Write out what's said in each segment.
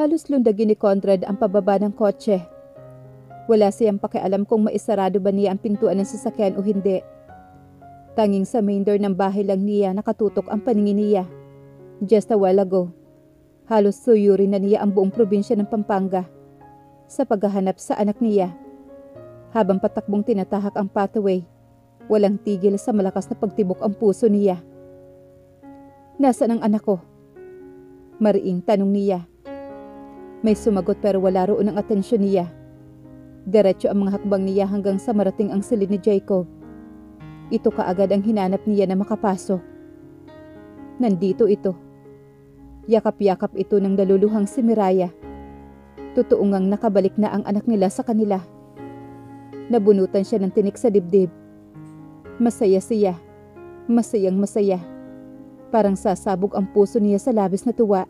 Halos lundagin ni Conrad ang pababa ng kotse. Wala siyang pakialam kung maisarado ba niya ang pintuan ng sasakyan o hindi. Tanging sa main door ng bahay lang niya nakatutok ang paningin niya. Just a while ago, halos suyurin na niya ang buong probinsya ng Pampanga sa paghahanap sa anak niya. Habang patakbong tinatahak ang pathway, walang tigil sa malakas na pagtibok ang puso niya. Nasaan ang anak ko? Mariing tanong niya. May sumagot pero wala roon ang atensyon niya. Diretso ang mga hakbang niya hanggang sa marating ang silid ni Jacob. Ito kaagad ang hinanap niya na makapasok. Nandito ito. Yakap-yakap ito ng daluluhang si Miraya. Totoo ngang nakabalik na ang anak nila sa kanila. Nabunutan siya ng tinik sa dibdib. Masaya siya. Masayang masaya. Parang sasabog ang puso niya sa labis na tuwa.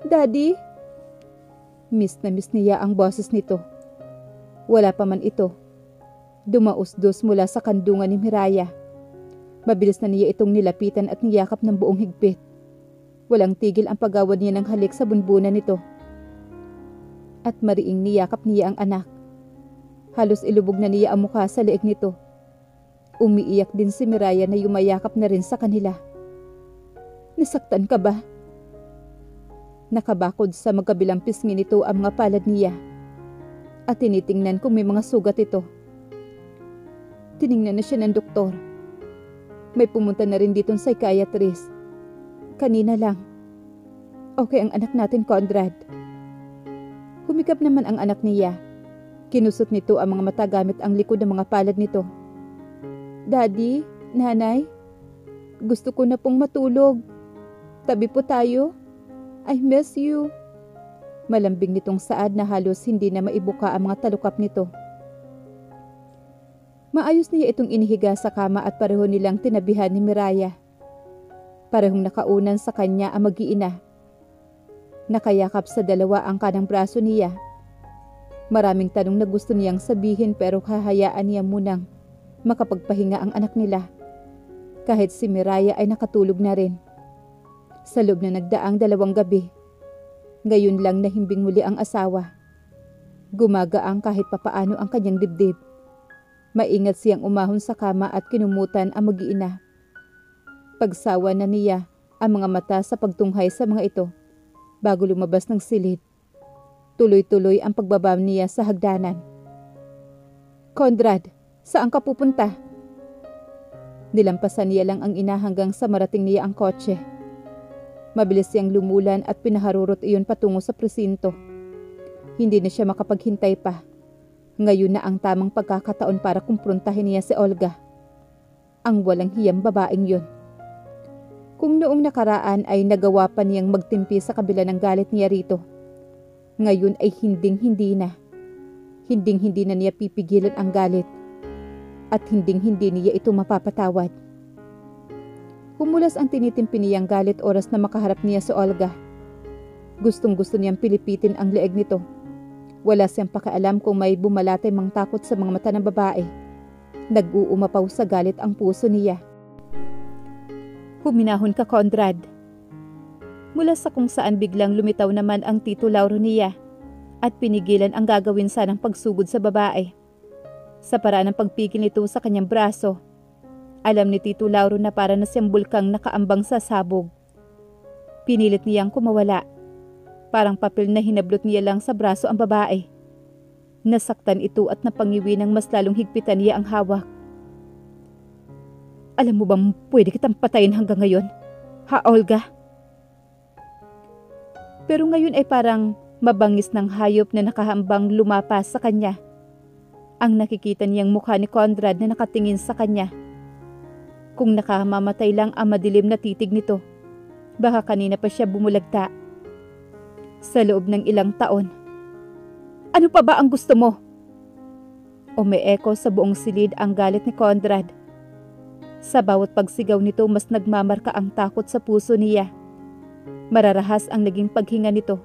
Daddy? Miss na miss niya ang boses nito. Wala pa man ito. Dumausdos mula sa kandungan ni Miraya. Mabilis na niya itong nilapitan at niyakap ng buong higpit. Walang tigil ang pagawad niya ng halik sa bunbunan nito. At mariing niyakap niya ang anak. Halos ilubog na niya ang mukha sa leeg nito. Umiiyak din si Miraya na yumayakap na rin sa kanila. Nasaktan ka ba? Nakabakod sa magkabilang pisngi nito ang mga palad niya. At tinitingnan kung may mga sugat ito. Tiningnan na siya ng doktor. May pumunta na rin ditong psychiatrist. Kanina lang. Okay ang anak natin, Conrad. Humikap naman ang anak niya. Kinusot nito ang mga mata gamit ang likod ng mga palad nito. Daddy, nanay, gusto ko na pong matulog. Tabi po tayo. I miss you. Malambing nitong saad na halos hindi na maibuka ang mga talukap nito. Maayos niya itong inihiga sa kama at pareho nilang tinabihan ni Miraya. Parehong nakaunan sa kanya ang mag-iina. Nakayakap sa dalawa ang kanang braso niya. Maraming tanong na gusto niyang sabihin pero hahayaan niya munang makapagpahinga ang anak nila. Kahit si Miraya ay nakatulog na rin. Sa loob na nagdaang 2 gabi, ngayon lang nahimbing muli ang asawa. Gumagaang kahit papaano ang kanyang dibdib. Maingat siyang umahon sa kama at kinumutan ang mag-iina. Pagsawa na niya ang mga mata sa pagtunghay sa mga ito bago lumabas ng silid. Tuloy-tuloy ang pagbaba niya sa hagdanan. Conrad, saan ka pupunta? Nilampasan niya lang ang ina hanggang sa marating niya ang kotse. Mabilis siyang lumulan at pinaharurot iyon patungo sa presinto. Hindi na siya makapaghintay pa. Ngayon na ang tamang pagkakataon para kumprontahin niya si Olga. Ang walang hiyang babaeng yun. Kung noong nakaraan ay nagawa pa niyang magtimpi sa kabila ng galit niya rito, ngayon ay hinding-hindi na. Hinding-hindi na niya pipigilan ang galit. At hinding-hindi niya ito mapapatawad. Humulas ang tinitimpi niyang galit oras na makaharap niya si Olga. Gustong-gusto niyang pilipitin ang leeg nito. Wala siyang pakialam kung may bumalatay mang takot sa mga mata ng babae. Nag-uumapaw sa galit ang puso niya. Huminahon ka, Conrad. Mula sa kung saan biglang lumitaw naman ang Tito Lauro niya at pinigilan ang gagawin sanang pagsugod sa babae. Sa paraan ng pagpigil nito sa kanyang braso, alam ni Tito Lauro na para na siyang bulkang nakaambang sa sabog. Pinilit niyang kumawala. Parang papel na hinablot niya lang sa braso ang babae. Nasaktan ito at napangiwi ng mas lalong higpitan niya ang hawak. Alam mo bang pwede kitang patayin hanggang ngayon? Ha, Olga? Pero ngayon ay parang mabangis ng hayop na nakahambang lumapas sa kanya. Ang nakikita niyang mukha ni Conrad na nakatingin sa kanya. Kung nakamamatay lang ang madilim na titig nito, baka kanina pa siya bumulagta. Sa loob ng ilang taon. Ano pa ba ang gusto mo? Umeeko sa buong silid ang galit ni Conrad. Sa bawat pagsigaw nito mas nagmamarka ang takot sa puso niya. Mararahas ang naging paghinga nito.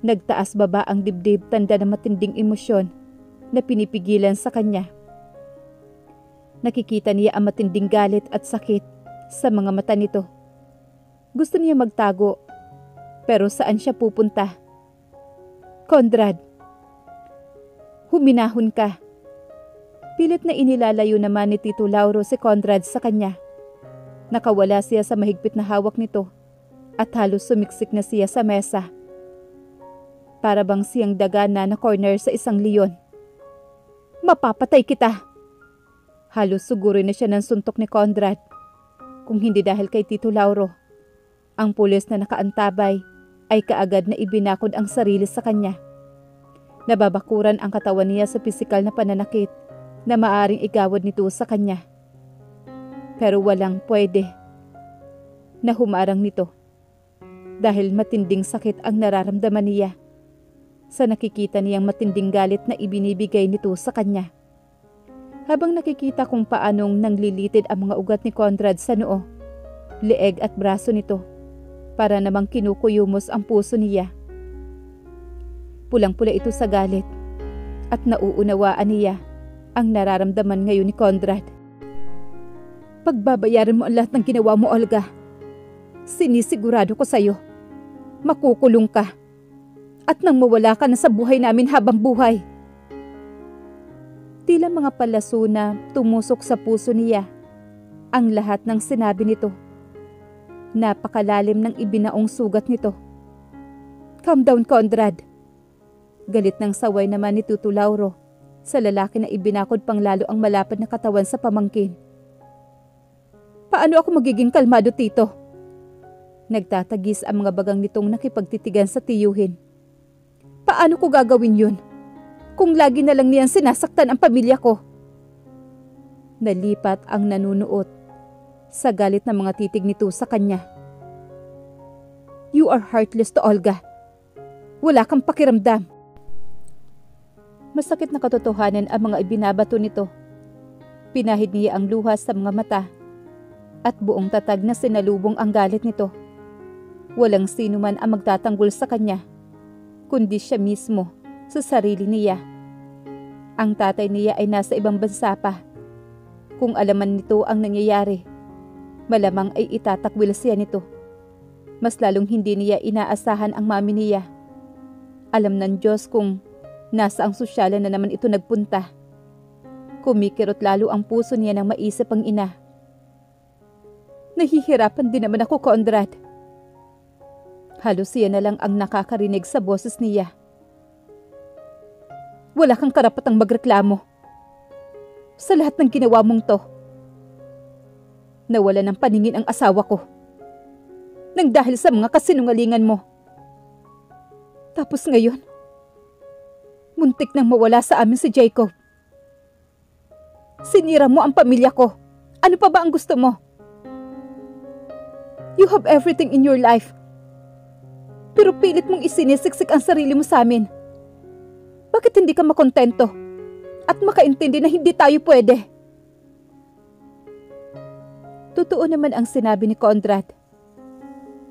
Nagtaas baba ang dibdib, tanda ng matinding emosyon na pinipigilan sa kanya. Nakikita niya ang matinding galit at sakit sa mga mata nito. Gusto niya magtago, Pero saan siya pupunta? Conrad, huminahon ka. Pilit na inilalayo naman ni Tito Lauro si Conrad sa kanya. Nakawala siya sa mahigpit na hawak nito at halos sumiksik na siya sa mesa. Para bang siyang daga na corner sa isang leon. Mapapatay kita! Halos sugurin na siya ng suntok ni Conrad. Kung hindi dahil kay Tito Lauro, ang pulis na nakaantabay ay kaagad na ibinakod ang sarili sa kanya. Nababakuran ang katawan niya sa pisikal na pananakit na maaring igawad nito sa kanya. Pero walang pwede na humarang nito dahil matinding sakit ang nararamdaman niya sa nakikita niyang matinding galit na ibinibigay nito sa kanya. Habang nakikita kung paanong nanglilitid ang mga ugat ni Conrad sa noo, leeg at braso nito, para namang kinukuyumos ang puso niya. Pulang-pula ito sa galit at nauunawaan niya ang nararamdaman ngayon ni Conrad. Pagbabayaran mo ang lahat ng ginawa mo, Olga. Sinisigurado ko sa'yo, makukulong ka at nang mawala ka na sa buhay namin habang buhay. Tila mga palaso na tumusok sa puso niya ang lahat ng sinabi nito. Napakalalim ng ibinaong sugat nito. Calm down, Conrad. Galit ng saway naman ni Tito Lauro sa lalaki na ibinakod pang lalo ang malapad na katawan sa pamangkin. Paano ako magiging kalmado, Tito? Nagtatagis ang mga bagang nitong nakipagtitigan sa tiyuhin. Paano ko gagawin yun? Kung lagi na lang niyan sinasaktan ang pamilya ko. Nalipat ang nanunuot sa galit ng mga titig nito sa kanya. You are heartless to Olga. Wala kang pakiramdam. Masakit na katotohanan ang mga ibinabato nito. Pinahid niya ang luha sa mga mata at buong tatag na sinalubong ang galit nito. Walang sino man ang magtatanggol sa kanya, kundi siya mismo sa sarili niya. Ang tatay niya ay nasa ibang bansa pa. Kung alaman nito ang nangyayari, malamang ay itatakwil siya nito. Mas lalong hindi niya inaasahan ang mami niya. Alam ng Diyos kung nasa ang sosyalan na naman ito nagpunta. Kumikirot lalo ang puso niya nang maisip ang ina. Nahihirapan din naman ako, Conrad. Halos siya na lang ang nakakarinig sa boses niya. Wala kang karapatang magreklamo sa lahat ng ginawa mong to. Nawala ng paningin ang asawa ko nang dahil sa mga kasinungalingan mo. Tapos ngayon, muntik nang mawala sa amin si Jacob. Sinira mo ang pamilya ko. Ano pa ba ang gusto mo? You have everything in your life. Pero pilit mong isinisiksik ang sarili mo sa amin. Bakit hindi ka makontento at makaintindi na hindi tayo pwede? Totoo naman ang sinabi ni Conrad.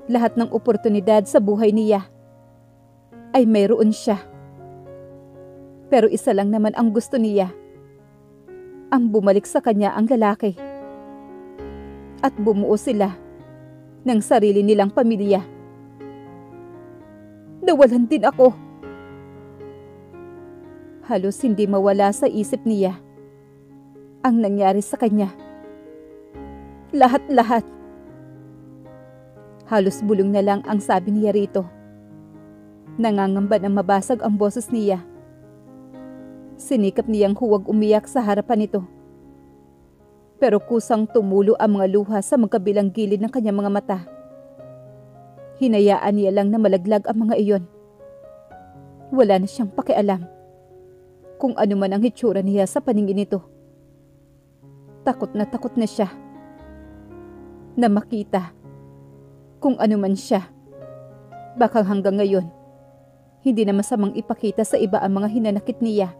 Lahat ng oportunidad sa buhay niya ay mayroon siya. Pero isa lang naman ang gusto niya. Ang bumalik sa kanya ang lalaki. At bumuo sila ng sarili nilang pamilya. Nawalan din ako. Halos hindi mawala sa isip niya ang nangyari sa kanya. Lahat-lahat. Halos bulong na lang ang sabi niya rito. Nangangamba na mabasag ang boses niya. Sinikap niyang huwag umiyak sa harapan nito. Pero kusang tumulo ang mga luha sa magkabilang gilid ng kanyang mga mata. Hinayaan niya lang na malaglag ang mga iyon. Wala na siyang pakialam kung ano man ang hitsura niya sa paningin nito. Takot na siya na makita kung ano man siya. Baka hanggang ngayon, hindi na masamang ipakita sa iba ang mga hinanakit niya.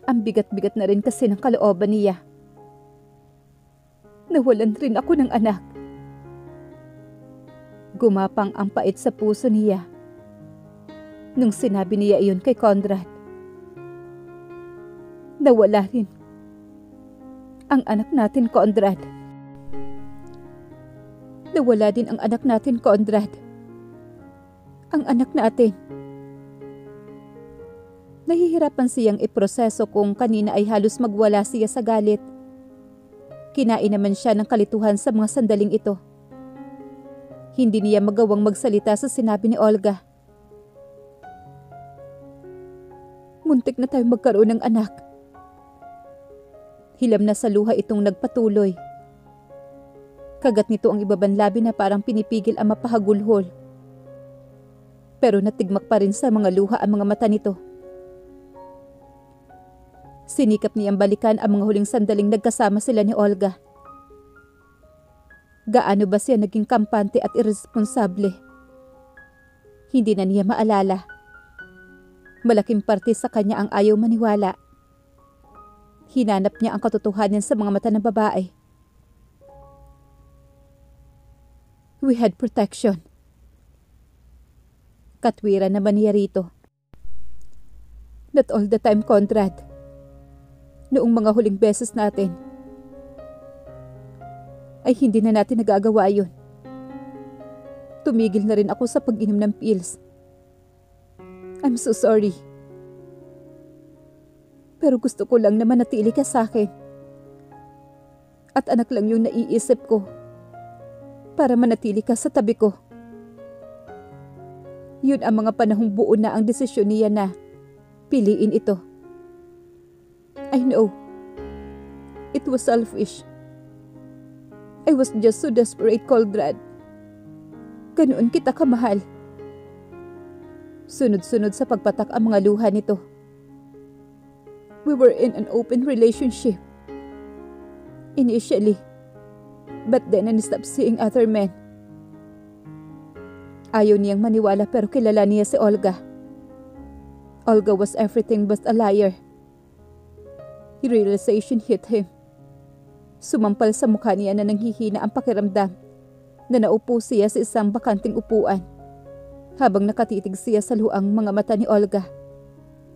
Ang bigat-bigat na rin kasi ng kalooban niya. Nawalan rin ako ng anak. Gumapang ang pait sa puso niya nung sinabi niya iyon kay Conrad. Nawala rin ang anak natin, Conrad. Nawala din ang anak natin, Conrad. Ang anak natin. Nahihirapan siyang iproseso kung kanina ay halos magwala siya sa galit. Kinain naman siya ng kalituhan sa mga sandaling ito. Hindi niya magawang magsalita sa sinabi ni Olga. Muntik na tayong magkaroon ng anak. Hilam na sa luha itong nagpatuloy. Kagat nito ang ibabanlabi na parang pinipigil ang mapahagulhol. Pero natigmak pa rin sa mga luha ang mga mata nito. Sinikap niyang balikan ang mga huling sandaling nagkasama sila ni Olga. Gaano ba siya naging kampante at irresponsable? Hindi na niya maalala. Malaking parte sa kanya ang ayaw maniwala. Hinanap niya ang katotohanan sa mga mata ng babae. We had protection. Katwiran naman niya rito. Not all the time, Conrad. Noong mga huling beses natin, ay hindi na natin nagagawa yun. Tumigil na rin ako sa pag-inom ng pills. I'm so sorry. Pero gusto ko lang na manatili ka sa akin. At anak lang yung naiisip ko para manatili ka sa tabi ko. Yun ang mga panahong buo na ang desisyon niya na piliin ito. I know. It was selfish. I was just so desperate, Conrad. Ganoon kita kamahal. Sunod-sunod sa pagpatak ang mga luha nito. We were in an open relationship. Initially. But then I stopped seeing other men. Ayaw niyang maniwala pero kilala niya si Olga. Olga was everything but a liar. Realization hit him. Sumampal sa mukha niya na nanghihina ang pakiramdam na naupo siya sa isang bakanting upuan habang nakatitig siya sa luang mga mata ni Olga.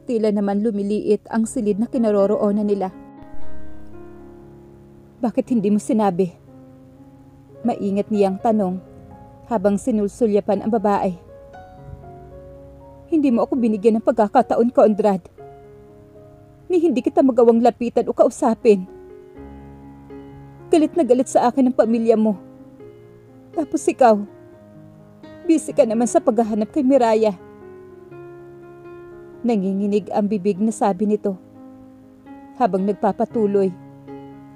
Tila naman lumiliit ang silid na kinaroroonan nila. Bakit hindi mo sinabi? Maingat niyang tanong habang sinulsulyapan ang babae. Hindi mo ako binigyan ng pagkakataon, Conrad. Ni hindi kita magawang lapitan o kausapin. Galit na galit sa akin ang pamilya mo. Tapos ikaw, busy ka naman sa paghahanap kay Miraya. Nanginginig ang bibig na sabi nito. Habang nagpapatuloy,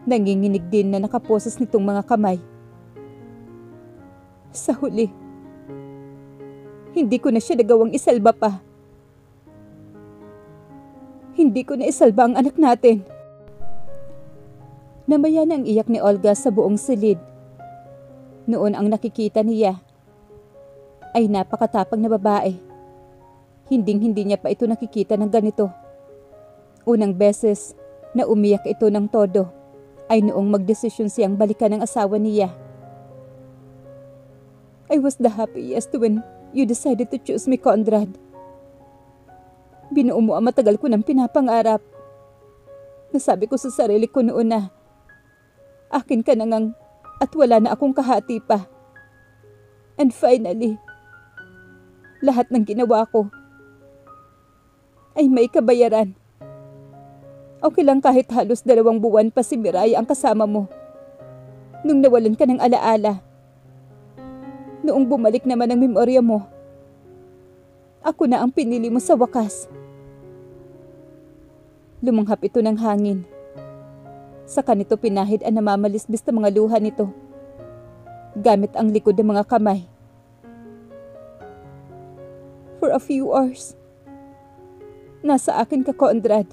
nanginginig din na nakaposas nitong mga kamay. Sa huli, hindi ko na siya nagawang isalba pa. Hindi ko na isalba ang anak natin. Namayan ang iyak ni Olga sa buong silid. Noon ang nakikita niya ay napakatapang na babae. Hinding-hindi niya pa ito nakikita ng ganito. Unang beses na umiyak ito ng todo ay noong magdesisyon siyang balikan ng asawa niya. I was the happiest when you decided to choose me, Conrad. Binuo mo ang matagal ko ng pinapangarap. Nasabi ko sa sarili ko noon na akin ka na ngang at wala na akong kahati pa. And finally, lahat ng ginawa ko ay may kabayaran. Okay lang kahit halos 2 buwan pa si Miraya ang kasama mo. Nung nawalan ka ng alaala. Noong bumalik naman ang memorya mo, ako na ang pinili mo sa wakas. Lumanghap ito ng hangin. Sa kanito pinahid ang namamalisbis na mga luha nito. Gamit ang likod ng mga kamay. For a few hours, nasa akin ka, Conrad.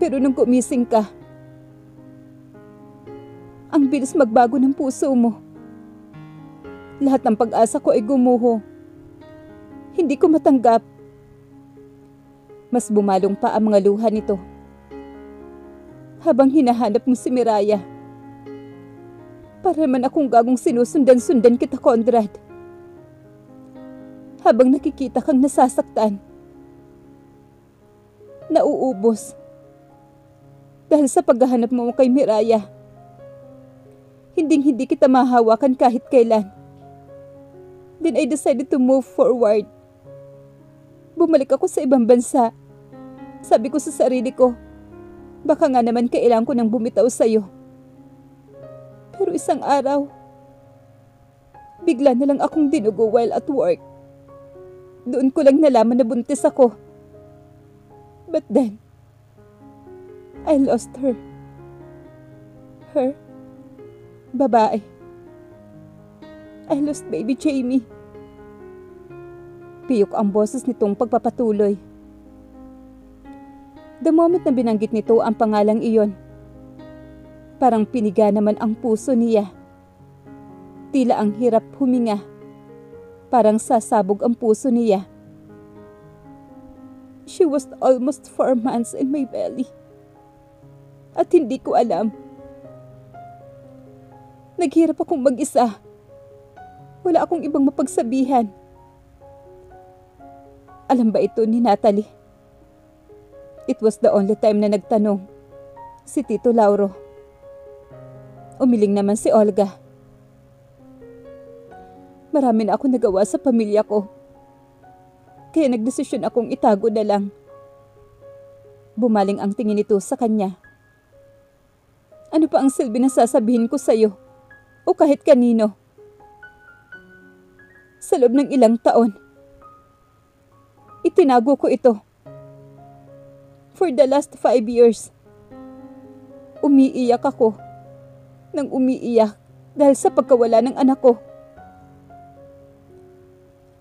Pero nung gumising ka, ang bilis magbago ng puso mo. Lahat ng pag-asa ko ay gumuho. Hindi ko matanggap. Mas bumalong pa ang mga luha nito. Habang hinahanap mo si Miraya. Para man akong gagong sinusundan-sundan kita, Conrad. Habang nakikita kang nasasaktan. Nauubos. Dahil sa paghahanap mo kay Miraya. Hinding-hindi kita mahawakan kahit kailan. Then I decided to move forward. Bumalik ako sa ibang bansa. Sabi ko sa sarili ko, baka nga naman kailangan ko nang bumitaw sa'yo. Pero isang araw, bigla na lang akong dinugo while at work. Doon ko lang nalaman na buntis ako. But then, I lost her. Her? Babae. I lost baby Jamie. Piyok ang boses nitong pagpapatuloy. The moment na binanggit nito ang pangalang iyon, parang piniga naman ang puso niya. Tila ang hirap huminga. Parang sasabog ang puso niya. She was almost 4 months in my belly. At hindi ko alam. Naghirap akong mag-isa. Wala akong ibang mapagsabihan. Alam ba ito ni Natalie? It was the only time na nagtanong si Tito Lauro. Umiling naman si Olga. Marami na ako nagawa sa pamilya ko. Kaya nagdesisyon akong itago na lang. Bumaling ang tingin nito sa kanya. Ano pa ang silbi na sasabihin ko sa'yo? O kahit kanino? Sa loob ng ilang taon, itinago ko ito. For the last 5 years, umiiyak ako nang umiiyak dahil sa pagkawala ng anak ko.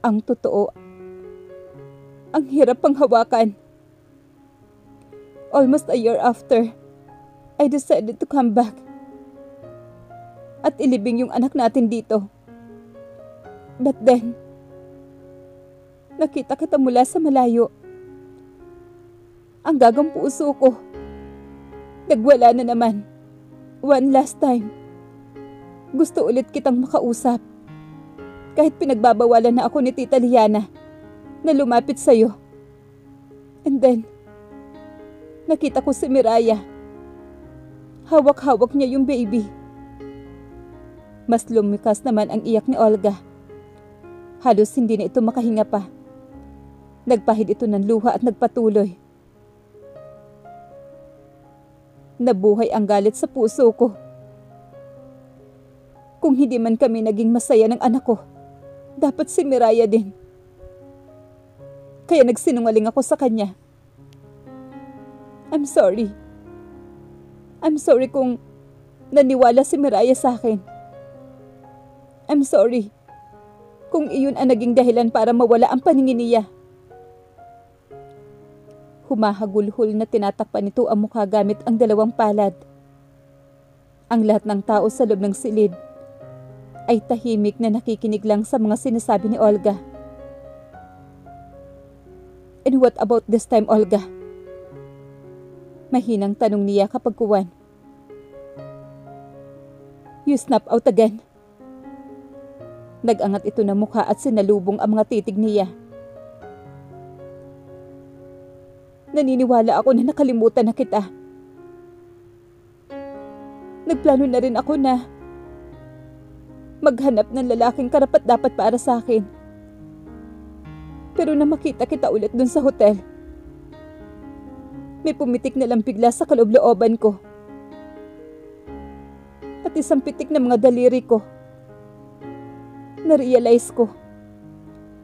Ang totoo, ang hirap pang hawakan. Almost a year after, I decided to come back at ilibing yung anak natin dito. But then, nakita kita mula sa malayo. Ang gagang puso ko, nagwala na naman. One last time. Gusto ulit kitang makausap. Kahit pinagbabawalan na ako ni Tita Liana na lumapit sa'yo. And then, nakita ko si Miraya. Hawak-hawak niya yung baby. Mas lumikas naman ang iyak ni Olga. Halos hindi na ito makahinga pa. Nagpahid ito ng luha at nagpatuloy. Nabuhay ang galit sa puso ko. Kung hindi man kami naging masaya ng anak ko, dapat si Miraya din. Kaya nagsinungaling ako sa kanya. I'm sorry. I'm sorry kung naniwala si Miraya sa akin. I'm sorry kung iyon ang naging dahilan para mawala ang paningin niya. Humahagulhol na tinatakpan nito ang mukha gamit ang dalawang palad. Ang lahat ng tao sa loob ng silid ay tahimik na nakikinig lang sa mga sinasabi ni Olga. And what about this time, Olga? Mahinang tanong niya kapag kuwan. You snap out again. Nag-angat ito ng mukha at sinalubong ang mga titig niya. Naniniwala ako na nakalimutan na kita. Nagplano na rin ako na maghanap ng lalaking karapat-dapat para sa akin. Pero na makita kita ulit dun sa hotel, may pumitik na lang bigla sa kaloob-looban ko. At isang pitik na mga daliri ko. Na-realize ko,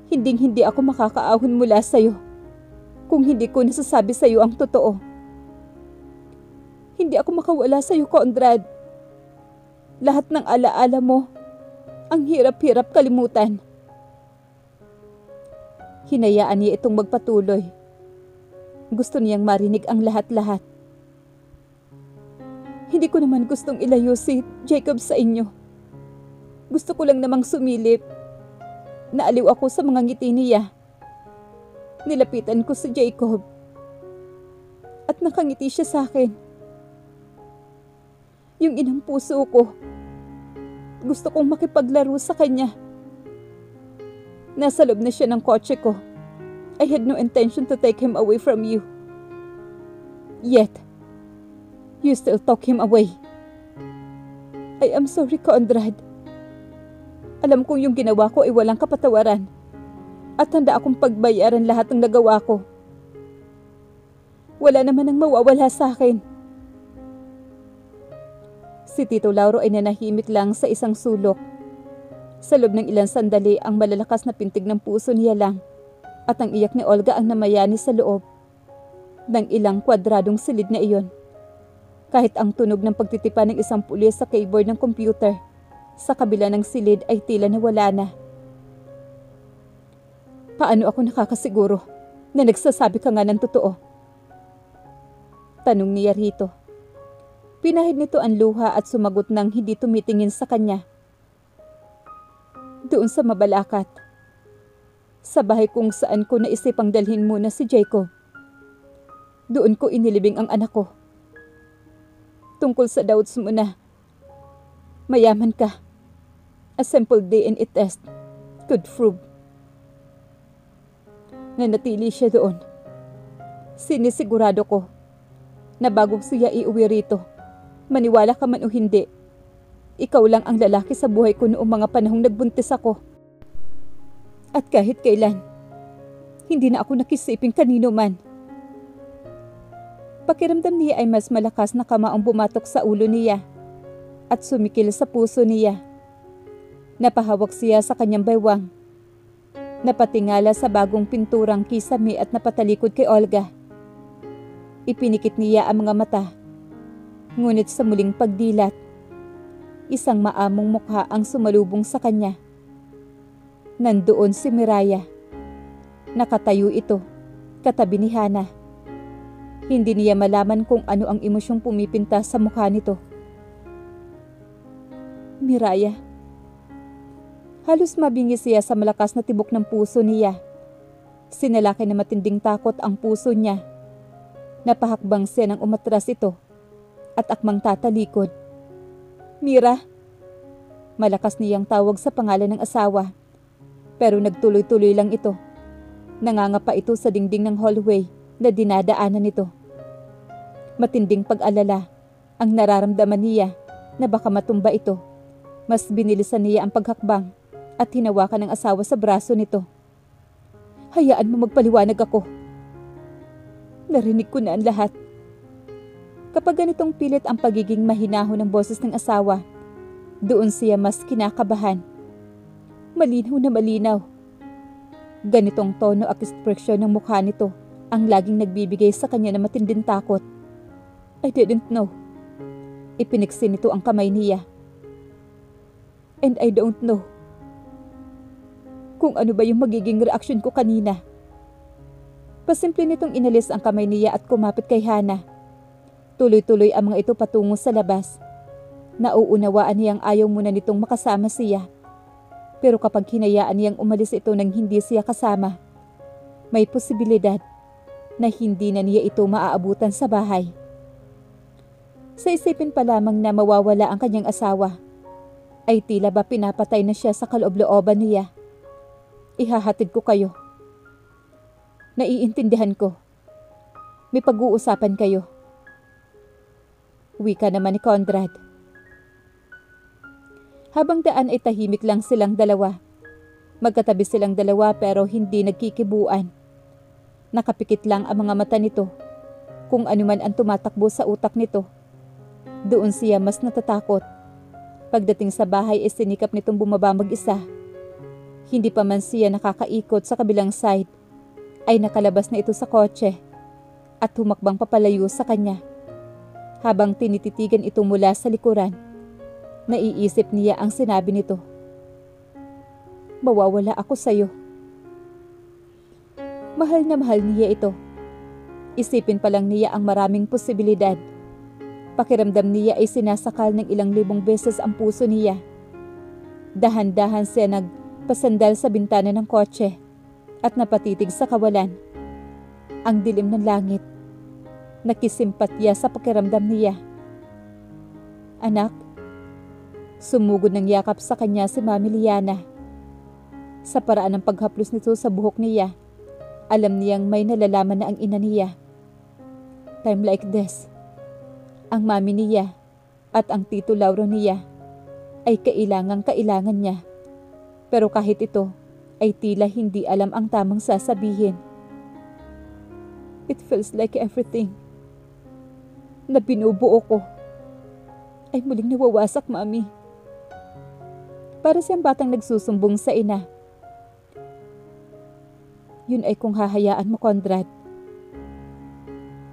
hinding-hindi ako makakaahon mula sa'yo kung hindi ko nasasabi sa'yo ang totoo. Hindi ako makawala sa'yo, Conrad. Lahat ng alaala mo, ang hirap-hirap kalimutan. Hinayaan niya itong magpatuloy. Gusto niyang marinig ang lahat-lahat. Hindi ko naman gustong ilayo si Jacob sa inyo. Gusto ko lang namang sumilip. Naaliw ako sa mga ngiti niya. Nilapitan ko si Jacob. At nakangiti siya sa akin. Yung inang puso ko. Gusto kong makipaglaro sa kanya. Nasa loob na siya ng kotse ko. I had no intention to take him away from you. Yet, you still took him away. I am sorry, Conrad. alam kong yung ginawa ko ay walang kapatawaran at handa akong pagbayaran lahat ng nagawa ko. Wala naman ang mawawala sa akin. Si Tito Lauro ay nanahimik lang sa isang sulok. Sa loob ng ilang sandali, ang malalakas na pintig ng puso niya lang at ang iyak ni Olga ang namayani sa loob ng ilang kwadradong silid na iyon. Kahit ang tunog ng pagtitipa ng isang pulis sa keyboard ng computer sa kabila ng silid ay tila nawala na. Paano ako nakakasiguro na nagsasabi ka nga ng totoo? Tanong niya rito. Pinahid nito ang luha at sumagot ng hindi tumitingin sa kanya. Doon sa Mabalacat. Sa bahay kung saan ko naisipang dalhin muna si Jacob. Doon ko inilibing ang anak ko. Tungkol sa doubts mo na mayaman ka. A simple DNA test could prove. Nanatili siya doon. Sinisigurado ko na bago siya iuwi rito, maniwala ka man o hindi, ikaw lang ang lalaki sa buhay ko noong mga panahong nagbuntis ako. At kahit kailan, hindi na ako nakisiping kanino man. Pakiramdam niya ay mas malakas na kamaong bumatok sa ulo niya at sumikil sa puso niya. Napahawak siya sa kanyang baywang. Napatingala sa bagong pinturang kisame at napatalikod kay Olga. Ipinikit niya ang mga mata. Ngunit sa muling pagdilat, isang maamong mukha ang sumalubong sa kanya. Nandoon si Miraya. Nakatayo ito, katabi ni Hana. Hindi niya malaman kung ano ang emosyong pumipinta sa mukha nito. Miraya. Halos mabingi siya sa malakas na tibok ng puso niya. Sinalaki na matinding takot ang puso niya. Napahakbang siya nang umatras ito at akmang tatalikod. Mira! Malakas niyang tawag sa pangalan ng asawa. Pero nagtuloy-tuloy lang ito. Nangangapa ito sa dingding ng hallway na dinadaanan nito. Matinding pag-alala ang nararamdaman niya na baka matumba ito. Mas binilisan niya ang paghakbang at hinawakan ng asawa sa braso nito. Hayaan mo magpaliwanag ako. Narinig ko na ang lahat. Kapag ganitong pilit ang pagiging mahinahon ng boses ng asawa, doon siya mas kinakabahan. Malinaw na malinaw. Ganitong tono at ekspresyon ng mukha nito ang laging nagbibigay sa kanya ng matinding takot. I didn't know. Ipiniksi nito ang kamay niya. And I don't know kung ano ba yung magiging reaksyon ko kanina. Pasimple nitong inalis ang kamay niya at kumapit kay Hana. Tuloy-tuloy ang mga ito patungo sa labas. Nauunawaan niyang ayaw muna nitong makasama siya. Pero kapag hinayaan niyang umalis ito nang hindi siya kasama, may posibilidad na hindi na niya ito maaabutan sa bahay. Sa isipin pa lamang na mawawala ang kanyang asawa, ay tila ba pinapatay na siya sa kaloob-looban niya. Ihahatid ko kayo. Naiintindihan ko. May pag-uusapan kayo. Wika naman ni Conrad. Habang daan ay tahimik lang silang dalawa. Magkatabi silang dalawa pero hindi nagkikibuan. Nakapikit lang ang mga mata nito. Kung ano man ang tumatakbo sa utak nito. Doon siya mas natatakot. Pagdating sa bahay ay sinikap nitong bumaba mag-isa. Hindi pa man siya nakakaikot sa kabilang side, ay nakalabas na ito sa kotse at humakbang papalayo sa kanya. Habang tinititigan ito mula sa likuran, naiisip niya ang sinabi nito. Mawawala ako sa'yo. Mahal na mahal niya ito. Isipin pa lang niya ang maraming posibilidad. Pakiramdam niya ay sinasakal ng ilang libong beses ang puso niya. Dahan-dahan siya nagpasandal sa bintana ng kotse at napatitig sa kawalan. Ang dilim ng langit. Nakisimpatya sa pakiramdam niya. Anak, sumugod ng yakap sa kanya si Mami Liana. Sa paraan ng paghaplos nito sa buhok niya, alam niyang may nalalaman na ang ina niya. Time like this, ang mami niya at ang Tito Lauro niya ay kailangan niya. Pero kahit ito, ay tila hindi alam ang tamang sasabihin. It feels like everything na binubuo ko ay muling nawawasak, Mami. Para siyang batang nagsusumbong sa ina. Yun ay kung hahayaan mo, Conrad.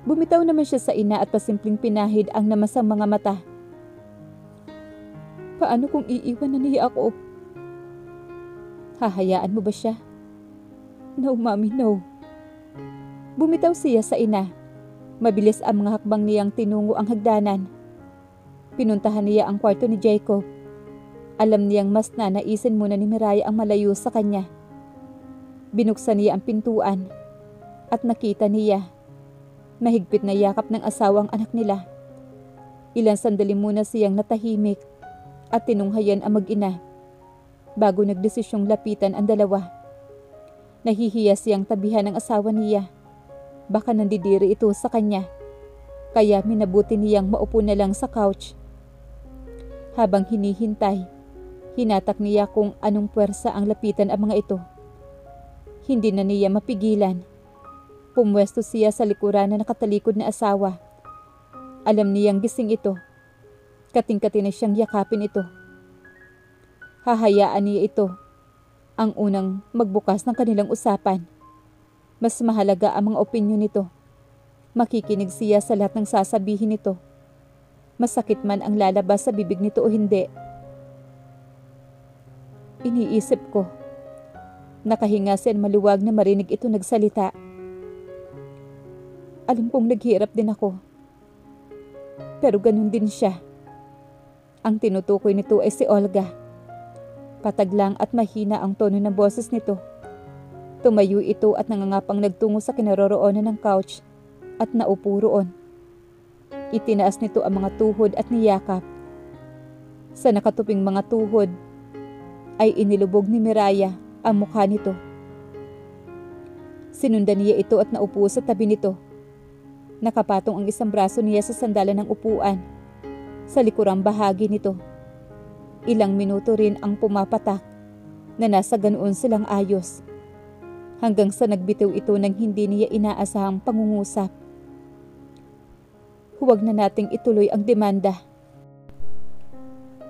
Bumitaw naman siya sa ina at pasimpleng pinahid ang namasang mga mata. Paano kung iiwan na niya ako? Hahayaan mo ba siya? No, Mami, no. Bumitaw siya sa ina. Mabilis ang mga hakbang niyang tinungo ang hagdanan. Pinuntahan niya ang kwarto ni Jacob. Alam niyang mas nanaisin muna ni Miraya ang malayo sa kanya. Binuksan niya ang pintuan at nakita niya. Mahigpit na yakap ng asawang anak nila. Ilang sandali muna siyang natahimik at tinunghayan ang mag-ina bago nagdesisyong lapitan ang dalawa. Nahihiya siyang tabihan ng asawa niya. Baka nandidiri ito sa kanya, kaya minabuti niyang maupo na lang sa couch. Habang hinihintay, hinatak niya kung anong puwersa ang lapitan ang mga ito. Hindi na niya mapigilan. Pumwesto siya sa likuran na nakatalikod na asawa. Alam niyang gising ito. Kating-kati na siyang yakapin ito. Hahayaan niya ito ang unang magbukas ng kanilang usapan. Mas mahalaga ang mga opinyon nito. Makikinig siya sa lahat ng sasabihin nito. Masakit man ang lalabas sa bibig nito o hindi. Iniisip ko. Nakahinga siya maluwag na marinig ito nagsalita. Alam kong naghirap din ako. Pero ganun din siya. Ang tinutukoy nito ay si Olga. Patag lang at mahina ang tono ng boses nito. Tumayo ito at nangangapang nagtungo sa kinaroroonan ng couch at naupo roon. Itinaas nito ang mga tuhod at niyakap. Sa nakatuping mga tuhod ay inilubog ni Miraya ang mukha nito. Sinundan niya ito at naupo sa tabi nito. Nakapatong ang isang braso niya sa sandalan ng upuan sa likurang bahagi nito. Ilang minuto rin ang pumapatak na nasa ganoon silang ayos. Hanggang sa nagbitiw ito nang hindi niya inaasahang pangungusap. Huwag na nating ituloy ang demanda.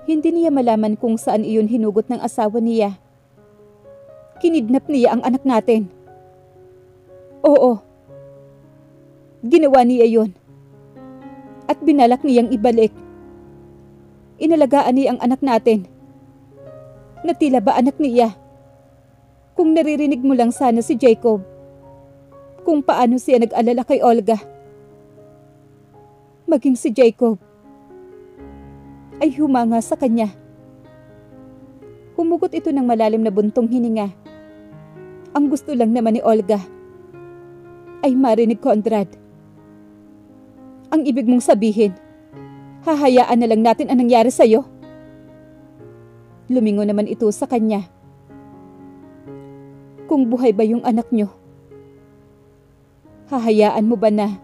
Hindi niya malaman kung saan iyon hinugot ng asawa niya. Kinidnap niya ang anak natin. Oo. Ginawa niya yon. At binalak niyang ibalik. Inalagaan niya ang anak natin. Na tila ba anak niya? Kung naririnig mo lang sana si Jacob, kung paano siya nag-alala kay Olga. Maging si Jacob ay humanga sa kanya. Humugot ito ng malalim na buntong hininga. Ang gusto lang naman ni Olga ay marinig Conrad. Ang ibig mong sabihin, hahayaan na lang natin ang nangyari sa'yo? Lumingo naman ito sa kanya. Kung buhay ba yung anak nyo, hahayaan mo ba na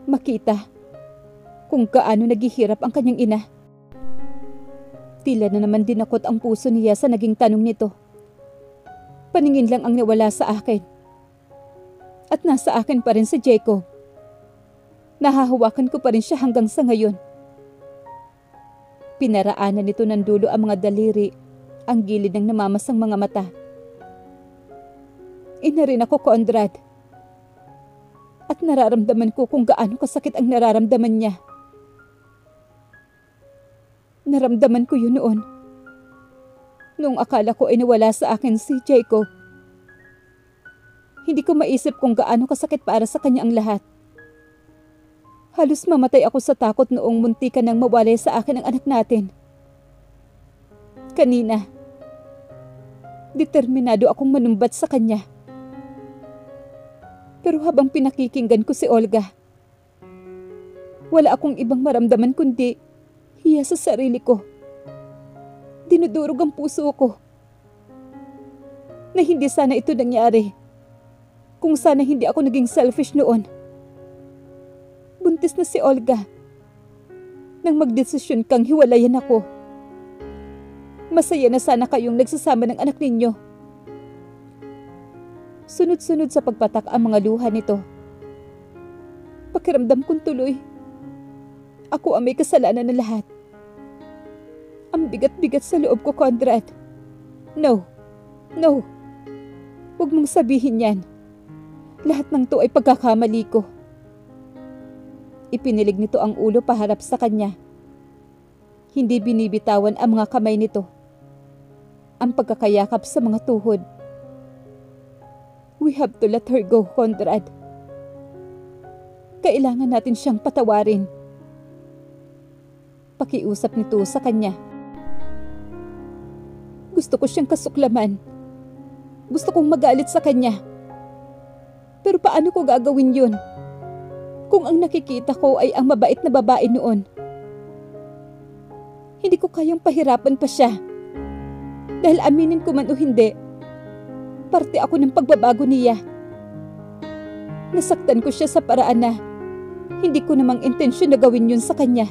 makita kung gaano naghihirap ang kanyang ina? Tila na naman dinakot ang puso niya sa naging tanong nito. Paningin lang ang nawala sa akin. At nasa akin pa rin si Jacob. Nahahawakan ko pa rin siya hanggang sa ngayon. Pinaraanan nito ng dulo ang mga daliri, ang gilid ng namamasang mga mata. Ina rin ako, Conrad. At nararamdaman ko kung gaano kasakit ang nararamdaman niya. Naramdaman ko yun noon. Noong akala ko ay nawala sa akin si Jacob. Hindi ko maisip kung gaano kasakit para sa kanya ang lahat. Halos mamatay ako sa takot noong munti ka nang mawalay sa akin ang anak natin. Kanina, determinado akong manumbat sa kanya. Pero habang pinakikinggan ko si Olga, wala akong ibang maramdaman kundi hiya sa sarili ko. Dinudurog ang puso ko. Na hindi sana ito nangyari. Kung sana hindi ako naging selfish noon. Buntis na si Olga. Nang magdesisyon kang hiwalayan ako. Masaya na sana kayong nagsasama ng anak ninyo. Sunod-sunod sa pagpatak ang mga luha nito. Pakiramdam kong tuloy. Ako ang may kasalanan na lahat. Ang bigat-bigat sa loob ko, Conrad. No. No. Huwag mong sabihin yan. Lahat ng to ay pagkakamali ko. Ipinilig nito ang ulo paharap sa kanya. Hindi binibitawan ang mga kamay nito. Ang pagkakayakap sa mga tuhod. We have to let her go, Conrad. Kailangan natin siyang patawarin. Pakiusap nito sa kanya. Gusto ko siyang kasuklaman. Gusto kong magalit sa kanya. Pero paano ko gagawin yun? Kung ang nakikita ko ay ang mabait na babae noon. Hindi ko kayang pahirapan pa siya. Dahil aminin ko man o hindi, parte ako ng pagbabago niya. Nasaktan ko siya sa paraan na hindi ko namang intensyon na gawin yun sa kanya.